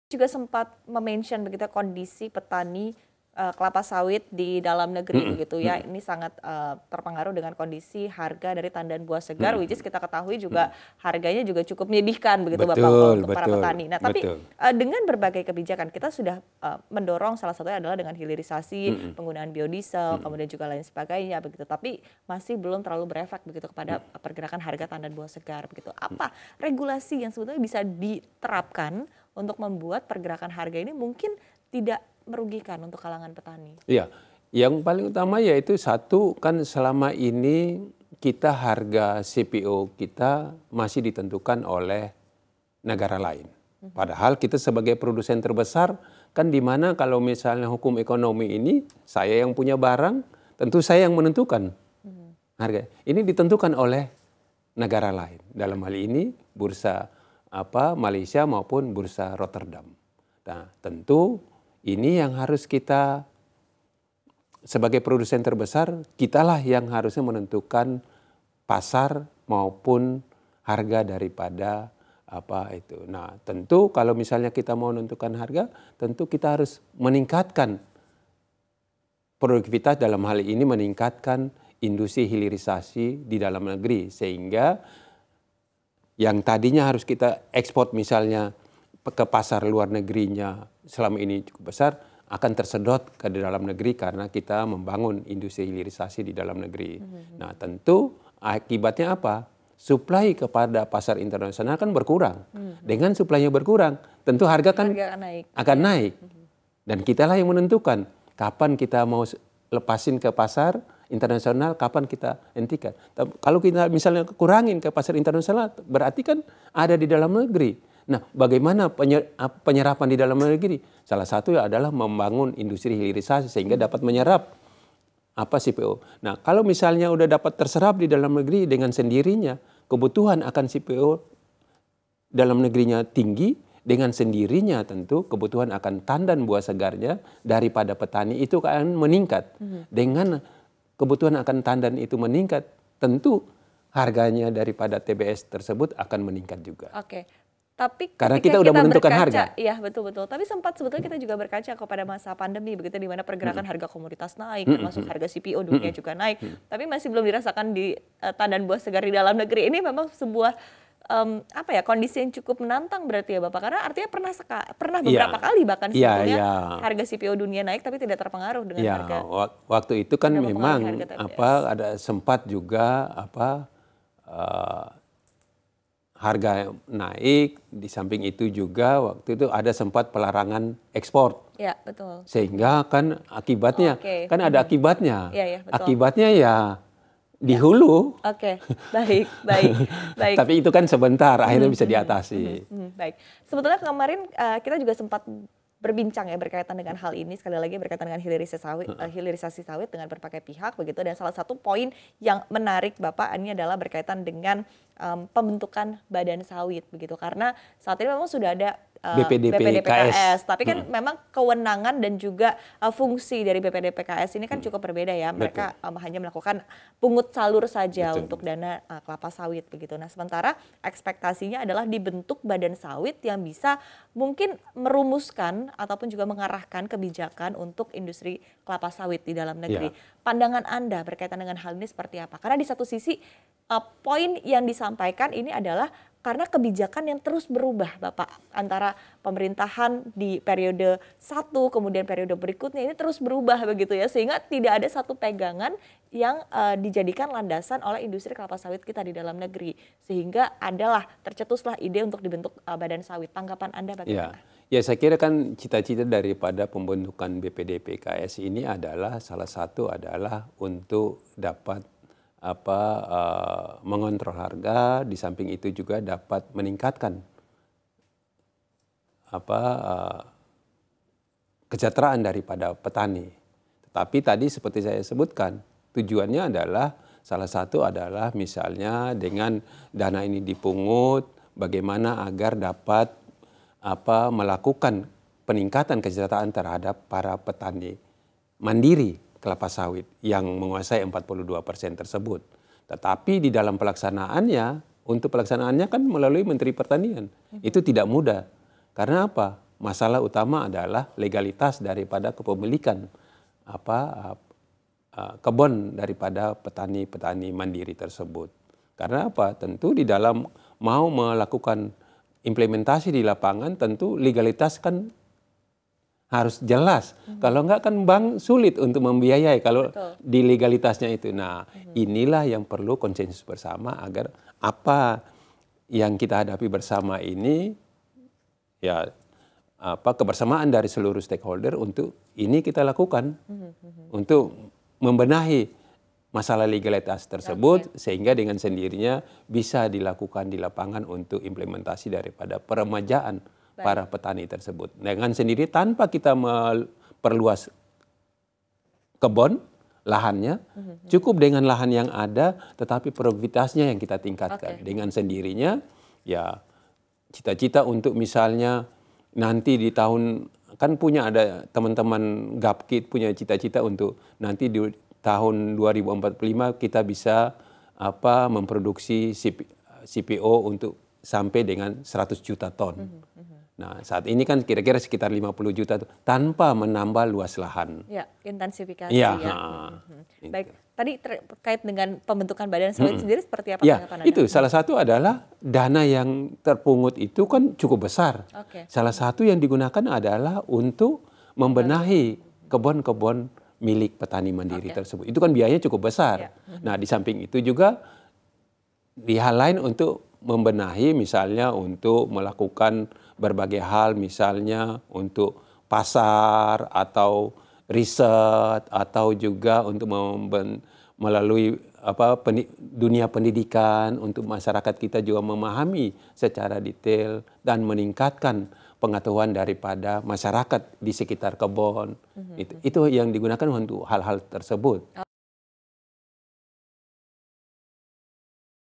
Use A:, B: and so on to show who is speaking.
A: juga sempat mention begitu kondisi petani kelapa sawit di dalam negeri begitu ya. Ini sangat terpengaruh dengan kondisi harga dari tandan buah segar, which is kita ketahui juga harganya juga cukup menyedihkan begitu Bapak untuk para petani. Nah, tapi dengan berbagai kebijakan kita sudah mendorong, salah satunya adalah dengan hilirisasi, penggunaan biodiesel, kemudian juga lain sebagainya begitu. Tapi masih belum terlalu berefek begitu kepada pergerakan harga tandan buah segar begitu. Apa regulasi yang sebetulnya bisa diterapkan untuk membuat pergerakan harga ini mungkin tidak merugikan untuk kalangan petani?
B: Iya, yang paling utama yaitu satu, kan selama ini kita harga CPO kita masih ditentukan oleh negara lain. Padahal kita sebagai produsen terbesar kan, di mana kalau misalnya hukum ekonomi ini saya yang punya barang, tentu saya yang menentukan harga. Ini ditentukan oleh negara lain. Dalam hal ini bursa Malaysia maupun bursa Rotterdam. Nah, tentu ini yang harus kita sebagai produsen terbesar, kitalah yang harusnya menentukan pasar maupun harga daripada itu. Nah, tentu kalau misalnya kita mau menentukan harga, tentu kita harus meningkatkan produktivitas, dalam hal ini meningkatkan industri hilirisasi di dalam negeri, sehingga yang tadinya harus kita ekspor misalnya ke pasar luar negerinya selama ini cukup besar, akan tersedot ke dalam negeri karena kita membangun industri hilirisasi di dalam negeri. Nah, tentu akibatnya apa? Suplai kepada pasar internasional kan berkurang. Dengan suplainya berkurang, tentu harga kan akan naik. Dan kitalah yang menentukan kapan kita mau lepasin ke pasar internasional, kapan kita hentikan. Kalau kita misalnya kurangin ke pasar internasional, berarti kan ada di dalam negeri. Nah, bagaimana penyerapan di dalam negeri? Salah satu adalah membangun industri hilirisasi sehingga dapat menyerap CPO. Nah, kalau misalnya udah dapat terserap di dalam negeri, dengan sendirinya kebutuhan akan CPO dalam negerinya tinggi, dengan sendirinya tentu kebutuhan akan tandan buah segarnya daripada petani itu akan meningkat. Dengan kebutuhan akan tandan itu meningkat, tentu harganya daripada TBS tersebut akan meningkat juga.
A: Oke. Tapi
B: karena kita udah menentukan harga.
A: Iya, betul-betul. Tapi sempat sebetulnya kita juga berkaca kepada masa pandemi begitu, di mana pergerakan harga komoditas naik, termasuk harga CPO dunia juga naik. Tapi masih belum dirasakan di tandan buah segar di dalam negeri. Ini memang sebuah kondisi yang cukup menantang berarti ya Bapak, karena artinya pernah beberapa kali bahkan sebetulnya harga CPO dunia naik tapi tidak terpengaruh dengan harga.
B: Waktu itu kan memang ada sempat juga harga naik, di samping itu juga waktu itu ada sempat pelarangan ekspor.
A: Ya, betul.
B: Sehingga kan akibatnya, kan ada akibatnya.
A: Ya, betul.
B: Akibatnya ya di hulu.
A: Oke, baik.
B: Tapi itu kan sebentar, akhirnya bisa diatasi.
A: Baik. Sebetulnya kemarin kita juga sempat berbincang ya berkaitan dengan hal ini, sekali lagi berkaitan dengan hilirisasi sawit dengan berbagai pihak begitu, dan salah satu poin yang menarik Bapak ini adalah berkaitan dengan pembentukan badan sawit begitu, karena saat ini memang sudah ada BPDPKS, tapi kan memang kewenangan dan juga fungsi dari BPDPKS ini kan cukup berbeda ya. Mereka hanya melakukan pungut salur saja untuk dana kelapa sawit begitu. Nah, sementara ekspektasinya adalah dibentuk badan sawit yang bisa mungkin merumuskan ataupun juga mengarahkan kebijakan untuk industri kelapa sawit di dalam negeri. Pandangan Anda berkaitan dengan hal ini seperti apa? Karena di satu sisi poin yang disampaikan ini adalah karena kebijakan yang terus berubah Bapak, antara pemerintahan di periode 1 kemudian periode berikutnya ini terus berubah begitu ya, sehingga tidak ada satu pegangan yang dijadikan landasan oleh industri kelapa sawit kita di dalam negeri, sehingga tercetuslah ide untuk dibentuk badan sawit. Tanggapan Anda bagaimana?
B: Ya, saya kira kan cita-cita daripada pembentukan BPDPKS ini adalah salah satu adalah untuk dapat mengontrol harga, di samping itu juga dapat meningkatkan kesejahteraan daripada petani. Tetapi tadi seperti saya sebutkan, tujuannya adalah salah satu adalah misalnya dengan dana ini dipungut, bagaimana agar dapat melakukan peningkatan kesejahteraan terhadap para petani mandiri kelapa sawit yang menguasai 42% tersebut. Tetapi di dalam pelaksanaannya, untuk pelaksanaannya kan melalui Menteri Pertanian. Itu tidak mudah. Karena apa? masalah utama adalah legalitas daripada kepemilikan kebun daripada petani-petani mandiri tersebut. Karena apa? Tentu di dalam mau melakukan implementasi di lapangan, tentu legalitas kan harus jelas. Kalau enggak kan bank sulit untuk membiayai kalau di legalitasnya itu. Nah, inilah yang perlu konsensus bersama agar apa yang kita hadapi bersama ini ya kebersamaan dari seluruh stakeholder untuk ini kita lakukan untuk membenahi masalah legalitas tersebut sehingga dengan sendirinya bisa dilakukan di lapangan untuk implementasi daripada peremajaan para petani tersebut. Dengan sendiri tanpa kita memperluas kebun, lahannya, cukup dengan lahan yang ada tetapi produktivitasnya yang kita tingkatkan. Dengan sendirinya ya cita-cita untuk misalnya nanti di tahun, kan punya ada teman-teman Gapkit punya cita-cita untuk nanti di tahun 2045 kita bisa memproduksi CPO untuk sampai dengan 100 juta ton. Nah, saat ini kan kira-kira sekitar 50 juta tanpa menambah luas lahan.
A: Ya, intensifikasi
B: ya.
A: Baik, tadi terkait dengan pembentukan badan sawit sendiri seperti apa
B: tanggapan Anda? Itu salah satu adalah dana yang terpungut itu kan cukup besar. Salah satu yang digunakan adalah untuk membenahi kebun-kebun milik petani mandiri tersebut. Itu kan biayanya cukup besar. Nah, di samping itu juga di hal lain untuk membenahi misalnya untuk melakukan berbagai hal misalnya untuk pasar atau riset atau juga untuk melalui dunia pendidikan untuk masyarakat kita juga memahami secara detail dan meningkatkan pengetahuan daripada masyarakat di sekitar kebun. Itu yang digunakan untuk hal-hal tersebut.